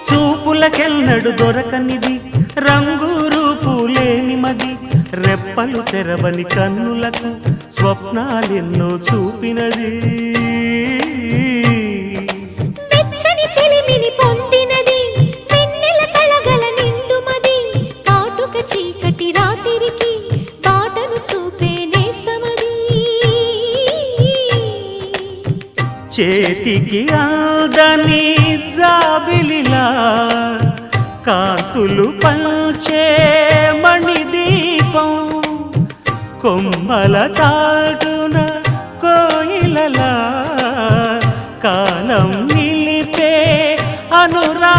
చూపులకెన్నడు దొరకనిది రంగు రూపు లేని మది రెప్పలు తెరవని కన్నులకు స్వప్నాలెన్నో చూపినది వెచ్చని చెలిమిని పొందినది వెన్నెల కళగల నిండుమది కాటుక చీకటి రాత్రికి బాటను చూపే నేస్తమది చేతికి ఆదని జాబిలిలా కాంతులు పంచే మణిదీపం కొమ్మల చాటున కోయిలలా కాలం నిలిపే అనురా